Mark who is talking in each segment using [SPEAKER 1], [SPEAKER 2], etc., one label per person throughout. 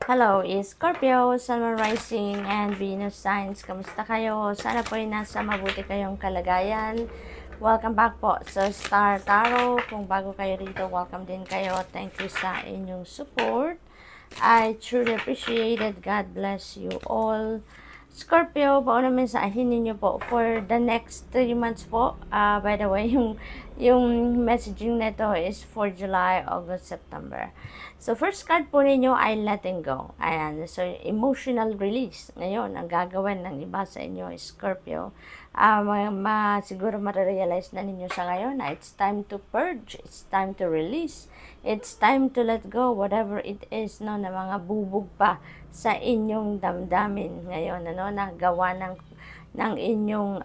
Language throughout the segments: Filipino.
[SPEAKER 1] Hello, Scorpio, Sun, Moon Rising, and Venus Signs. Kamusta kayo? Sana po ay nasa mabuti kayong kalagayan. Welcome back po sa Star Tarot. Kung bago kayo rito, welcome din kayo. Thank you sa inyong support. I truly appreciate it. God bless you all. Scorpio, paano mensahin ninyo po for the next 3 months po? By the way, yung messaging nito is for July, August, September. So, first card po ninyo ay letting go. Ayan. So, emotional release. Ngayon, ang gagawin ng iba sa inyo is Scorpio. Siguro marirealize na ninyo sa ngayon na it's time to purge. It's time to release. It's time to let go whatever it is, no, na mga bubog pa sa inyong damdamin ngayon, ano, na gawa ng inyong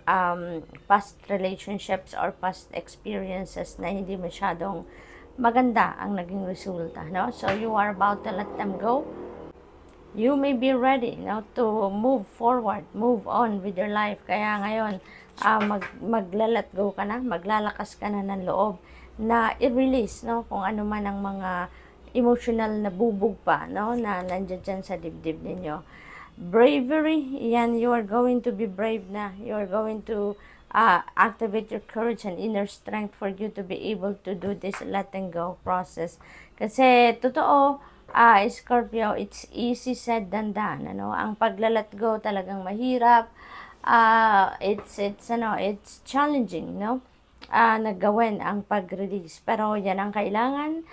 [SPEAKER 1] past relationships or past experiences na hindi masyadong maganda ang naging resulta, no? So you are about to let them go. You may be ready, no, to move forward, move on with your life. Kaya ngayon, magla-let go ka na, maglalakas ka na ng loob na i-release, no, kung ano man ang mga emotional na bubog pa, no, na nandiyan dyan sa dibdib ninyo. Bravery, yan, you are going to be brave na. You are going to activate your courage and inner strength for you to be able to do this letting go process. Kasi, totoo, Scorpio, it's easy said than done, ano? Ang pagla-let go talagang mahirap. It's challenging, no? Nagawin ang pag-release. Pero yan ang kailangan.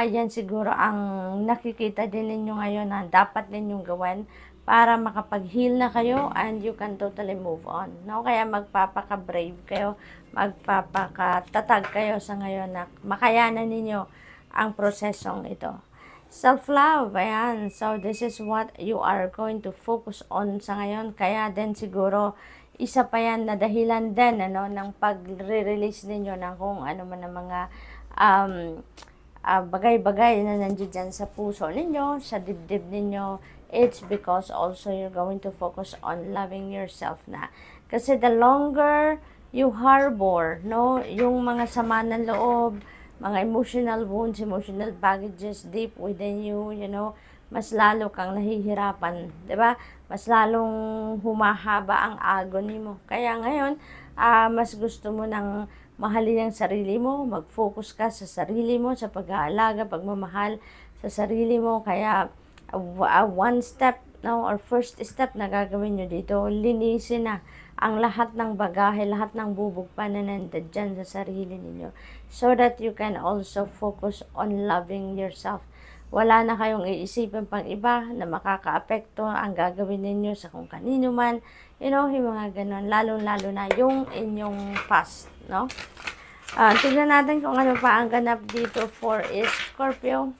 [SPEAKER 1] Yan siguro ang nakikita din ninyo ngayon na dapat ninyong gawin para makapag-heal na kayo and you can totally move on. No? Kaya magpapaka-brave kayo, magpapakatatag kayo sa ngayon na makayanan ninyo ang prosesong ito. Self-love, ayan. So, this is what you are going to focus on sa ngayon. Kaya din siguro, isa pa yan na dahilan din, ano, ng pag-release ninyo ng kung ano man ang mga bagay-bagay na nandiyan dyan sa puso ninyo, sa dibdib ninyo. It's because also you're going to focus on loving yourself na. Kasi the longer you harbor, no, yung mga sama ng loob, mga emotional wounds, emotional baggages deep within you, you know, mas lalo kang nahihirapan, 'di ba? Mas lalong humahaba ang agony mo. Kaya ngayon, mas gusto mo nang mahalin ang sarili mo, mag-focus ka sa sarili mo, sa pag-aalaga, pagmamahal sa sarili mo. Kaya one step, no, or first step na gagawin nyo dito, linisin na ang lahat ng bagahe, lahat ng bubog pa na nandyan sa sarili ninyo, so that you can also focus on loving yourself. Wala na kayong iisipin pang iba na makakaapekto ang gagawin ninyo sa kung kanino man, you know, yung mga ganon, lalo-lalo na yung inyong past, no? Tignan natin kung ano pa ang ganap dito for Scorpio.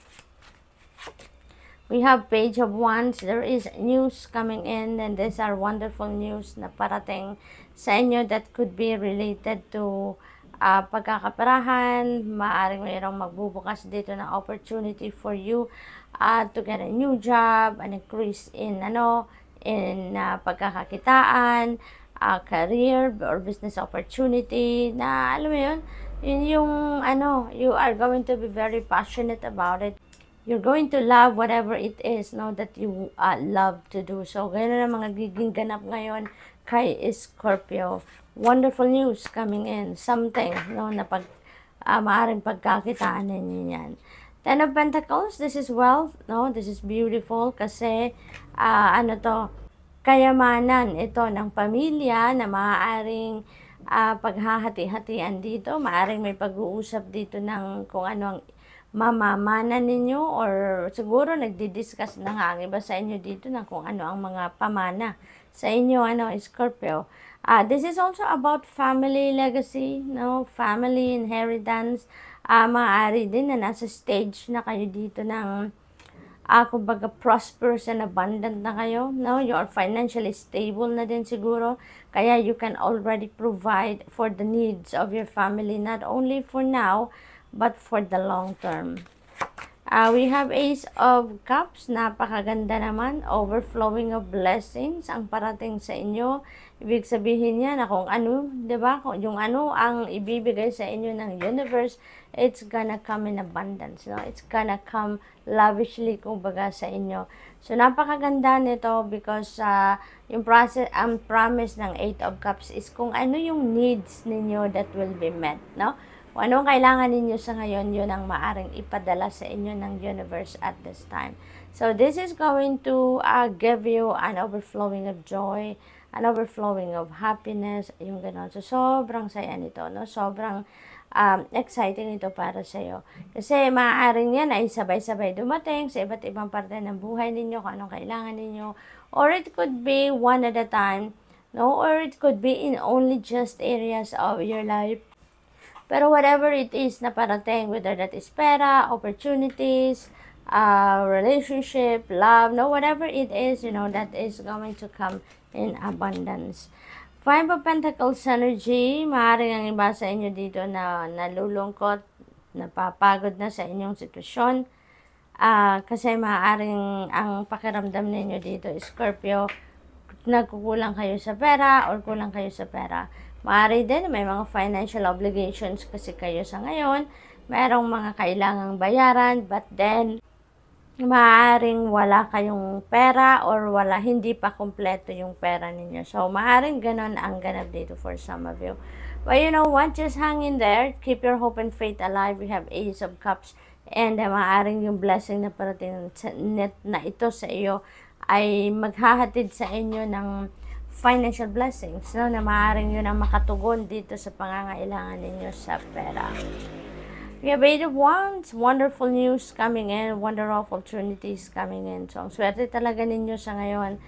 [SPEAKER 1] We have Page of Wands. There is news coming in, and these are wonderful news na parating sa inyo that could be related to pagkakaperahan. Maaring mayroong magbubukas dito na opportunity for you to get a new job, an increase in pagkakakitaan, career or business opportunity na alam mo yun yung you are going to be very passionate about it. You're going to love whatever it is, no, that you love to do. So, ganyan ang mga giging ganap ngayon kay Scorpio. Wonderful news coming in. Something, no, na maaring pagkakitaan ninyo yan. Ten of Pentacles, this is wealth, no, this is beautiful kasi, kayamanan ito ng pamilya na maaaring paghahati-hatian dito. Maaaring may pag-uusap dito ng kung ano ang mamamana ninyo, or siguro nagdi-discuss na nga ang iba sa inyo dito na kung ano ang mga pamana sa inyo, Scorpio. This is also about family legacy, no, family inheritance. Maaari din na nasa stage na kayo dito ng kumbaga prosperous and abundant na kayo, no? You are financially stable na din siguro, kaya you can already provide for the needs of your family, not only for now, but for the long term. We have Ace of Cups, napakaganda naman, overflowing of blessings ang parating sa inyo. Ibig sabihin niya na kung ano, 'di ba? Kung yung ano ang ibibigay sa inyo ng universe, it's gonna come in abundance, no? It's gonna come lavishly kumbaga sa inyo. So napakaganda nito because yung process, ang promise ng Eight of Cups is kung ano yung needs ninyo that will be met, no? Kung anong kailangan ninyo sa ngayon, yun ang maaring ipadala sa inyo ng universe at this time. So, this is going to give you an overflowing of joy, an overflowing of happiness, yung gano'n. So, sobrang saya nito, no? Sobrang exciting ito para sa iyo. Kasi maaaring yan ay sabay-sabay dumating sa iba't ibang parte ng buhay ninyo, kung anong kailangan ninyo. Or it could be one at a time, no? Or it could be in only just areas of your life. Pero whatever it is na parating, whether that is pera, opportunities, relationship, love, no, whatever it is, you know, that is going to come in abundance. Five of Pentacles energy, maaaring ang iba sa inyo dito na nalulungkot, napapagod na sa inyong sitwasyon. Kasi maaaring ang pakiramdam ninyo dito, Scorpio, nagkukulang kayo sa pera or kulang kayo sa pera. Maaari din, may mga financial obligations kasi kayo sa ngayon. Merong mga kailangang bayaran, but then, maaaring wala kayong pera or hindi pa kompleto yung pera ninyo. So, maaaring ganun ang ganap dito for some of you. But you know what? Just hang in there. Keep your hope and faith alive. We have Ace of Cups. And maaaring yung blessing na parating na ito sa iyo ay maghahatid sa inyo ng financial blessings, no, na maaaring yun ang makatugon dito sa pangangailangan ninyo sa pera. We have Eight of Wands, wonderful news coming in, wonderful opportunities coming in. So, ang swerte talaga ninyo sa ngayon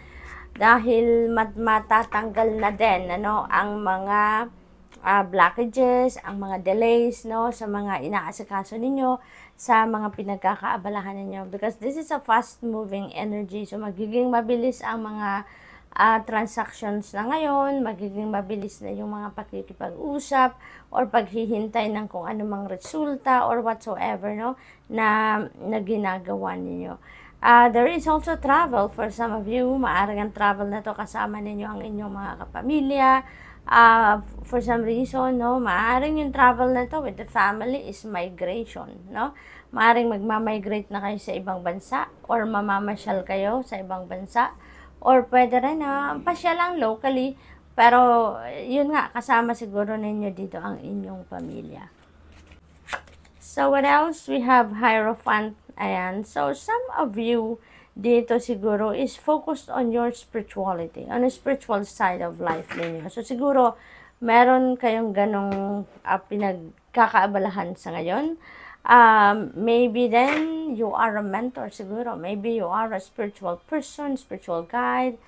[SPEAKER 1] dahil matatanggal na din, ano, ang mga blockages, ang mga delays, no, sa mga inaasikaso ninyo, sa mga pinagkakaabalahan ninyo. Because this is a fast-moving energy, so magiging mabilis ang mga transactions na ngayon, magiging mabilis na yung mga pakikipag-usap or paghihintay ng kung anumang resulta or whatsoever, no, na ginagawa ninyo. There is also travel for some of you. Maaaring ang travel na to kasama ninyo ang inyong mga kapamilya. For some reason, no, maaaring yung travel na to with the family is migration, no. Maaaring magmamigrate na kayo sa ibang bansa or mamamasyal kayo sa ibang bansa. Or pwede rin na pasya lang locally, pero yun nga, kasama siguro ninyo dito ang inyong pamilya. So what else? We have Hierophant. Ayan. So some of you dito siguro is focused on your spirituality, on the spiritual side of life ninyo. So siguro meron kayong ganong pinagkakaabalahan sa ngayon. Maybe then you are a mentor siguro. Maybe you are a spiritual person, spiritual guide,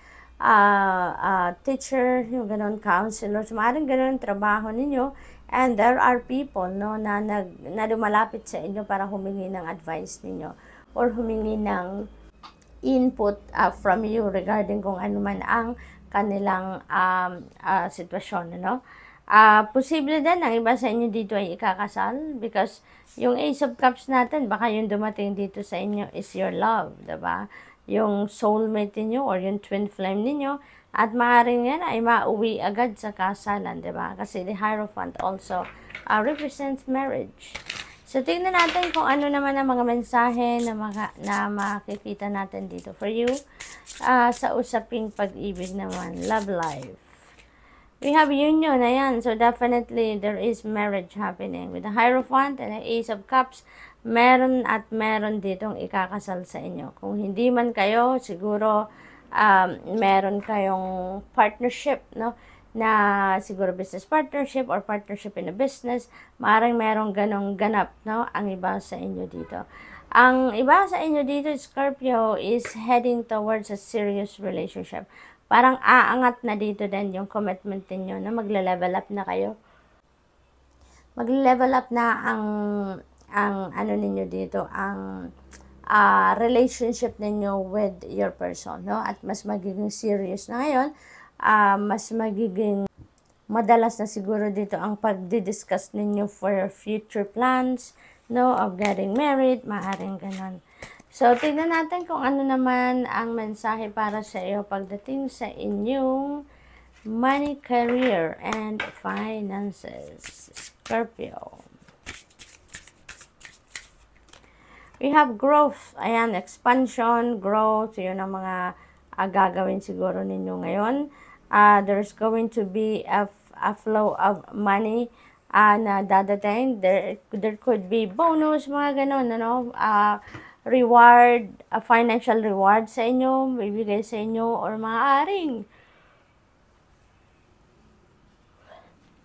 [SPEAKER 1] teacher, yung ganon, counselor. So, maaaring ganon trabaho ninyo. And there are people, no, na lumalapit sa inyo para humingi ng advice ninyo or humingi ng input from you regarding kung ano man ang kanilang sitwasyon, no? Posible din ang iba sa inyo dito ay ikakasal because yung Ace of Cups natin, baka yung dumating dito sa inyo is your love, diba? Yung soulmate niyo or yung twin flame niyo, at maaaring yan ay mauwi agad sa kasalan, diba? Kasi the Hierophant also represents marriage. So, tingnan natin kung ano naman ang mga mensahe na makikita natin dito for you sa usaping pag-ibig naman, love life. We have union, ayan. So, definitely, there is marriage happening. With the Hierophant and the Ace of Cups, meron at meron ditong ikakasal sa inyo. Kung hindi man kayo, siguro, meron kayong partnership, no? Na siguro business partnership or partnership in a business. Maaaring merong ganong ganap, no? Ang iba sa inyo dito. Ang iba sa inyo dito, Scorpio, is heading towards a serious relationship. Parang aangat na dito din yung commitment niyo na magle-level up na kayo. Magle-level up na ang ano niyo dito, ang relationship niyo with your person, no? At mas magiging serious na ngayon, mas magiging madalas na siguro dito ang pagdi-discuss ninyo for future plans, no, of getting married, maaring ganon. So, tignan natin kung ano naman ang mensahe para sa iyo pagdating sa inyong money, career, and finances. Scorpio. We have growth. Ayan, expansion, growth. Yun ang mga gagawin siguro ninyo ngayon. There's going to be a flow of money na dadating. There could be bonus, mga ganon, ano? Reward, financial reward sa inyo, bibigay sa inyo, or maaaring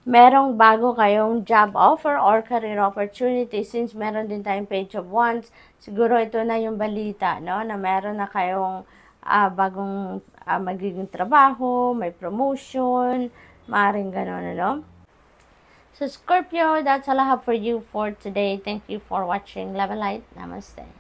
[SPEAKER 1] merong bago kayong job offer or career opportunity. Since meron din tayong Page of Wands, siguro ito na yung balita, no? Na meron na kayong bagong magiging trabaho, may promotion, maaaring ganon, ano? So, Scorpio, that's all I have for you for today. Thank you for watching. Love and light. Namaste.